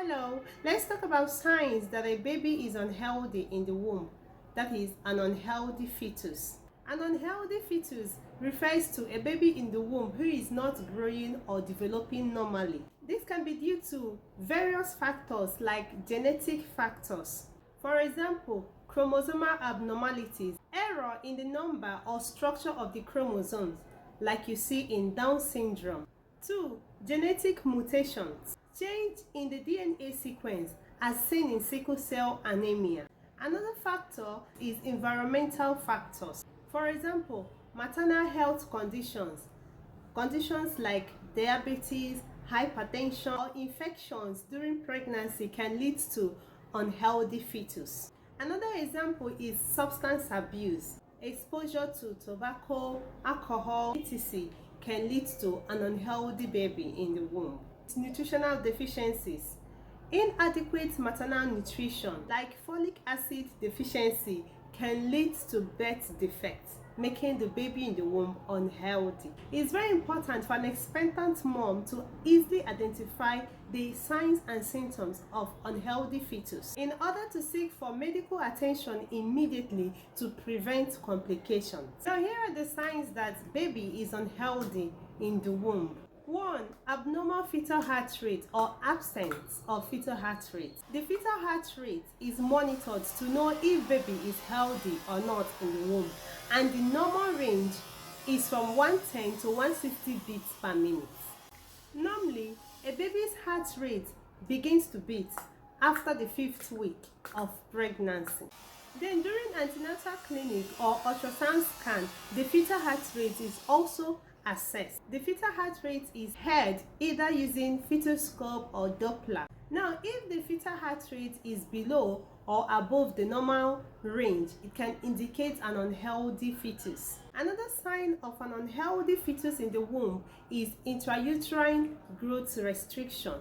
Hello, let's talk about signs that a baby is unhealthy in the womb, that is, an unhealthy fetus. An unhealthy fetus refers to a baby in the womb who is not growing or developing normally. This can be due to various factors like genetic factors. For example, chromosomal abnormalities, error in the number or structure of the chromosomes, like you see in Down syndrome. 2. Genetic mutations, change in the DNA sequence as seen in sickle cell anemia. Another factor is environmental factors. For example, maternal health conditions like diabetes, hypertension, or infections during pregnancy can lead to unhealthy fetus. Another example is substance abuse. Exposure to tobacco, alcohol, etc. can lead to an unhealthy baby in the womb. Nutritional deficiencies. Inadequate maternal nutrition like folic acid deficiency can lead to birth defects, making the baby in the womb unhealthy. It's very important for an expectant mom to easily identify the signs and symptoms of unhealthy fetus in order to seek for medical attention immediately to prevent complications. Now here are the signs that baby is unhealthy in the womb. 1. Abnormal fetal heart rate or absence of fetal heart rate. The fetal heart rate is monitored to know if baby is healthy or not in the womb, and the normal range is from 110 to 160 beats per minute. Normally, a baby's heart rate begins to beat after the 5th week of pregnancy. Then during antenatal clinic or ultrasound scan, the fetal heart rate is also assessed. The fetal heart rate is heard either using fetoscope or Doppler. Now, if the fetal heart rate is below or above the normal range, it can indicate an unhealthy fetus. Another sign of an unhealthy fetus in the womb is intrauterine growth restriction.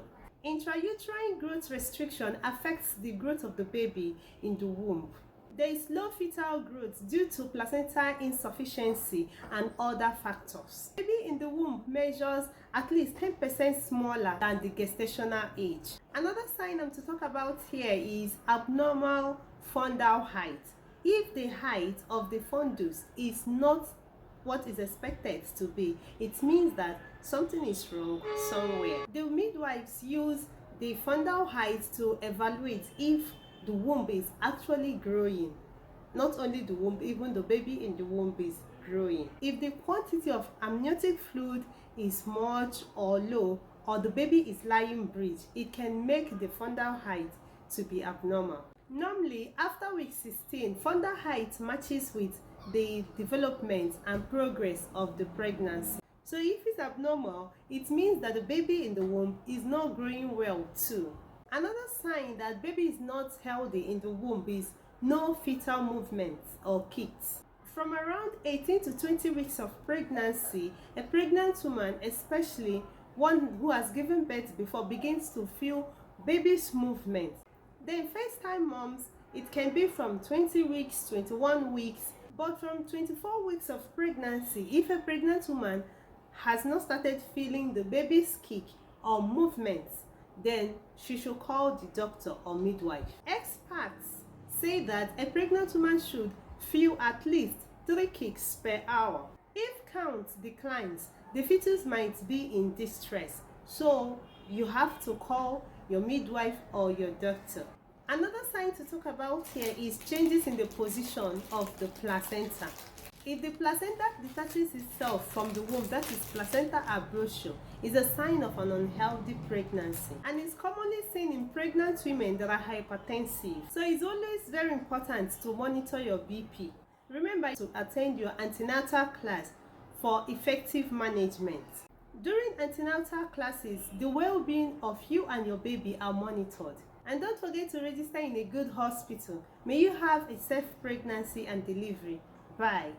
Intrauterine growth restriction affects the growth of the baby in the womb. There is low fetal growth due to placenta insufficiency and other factors. Baby in the womb measures at least 10% smaller than the gestational age. Another sign I'm to talk about here is abnormal fundal height. If the height of the fundus is not what is expected to be, it means that something is wrong somewhere. The midwives use the fundal height to evaluate if the womb is actually growing. Not only the womb, even the baby in the womb is growing. If the quantity of amniotic fluid is much or low, or the baby is lying bridge, it can make the fundal height to be abnormal. Normally, after week 16, fundal height matches with the development and progress of the pregnancy. So if it's abnormal, it means that the baby in the womb is not growing well too. Another sign that baby is not healthy in the womb is no fetal movement or kicks. From around 18 to 20 weeks of pregnancy, a pregnant woman, especially one who has given birth before, begins to feel baby's movement. Then first-time moms, it can be from 20 weeks, 21 weeks, but from 24 weeks of pregnancy, if a pregnant woman has not started feeling the baby's kick or movements, then she should call the doctor or midwife. Experts say that a pregnant woman should feel at least 3 kicks per hour. If count declines, the fetus might be in distress, so you have to call your midwife or your doctor. Another sign to talk about here is changes in the position of the placenta. If the placenta detaches itself from the womb, that is placenta abruptio, is a sign of an unhealthy pregnancy, and is commonly seen in pregnant women that are hypertensive. So it's always very important to monitor your BP. Remember to attend your antenatal class for effective management. During antenatal classes, the well-being of you and your baby are monitored. And don't forget to register in a good hospital. May you have a safe pregnancy and delivery. Bye.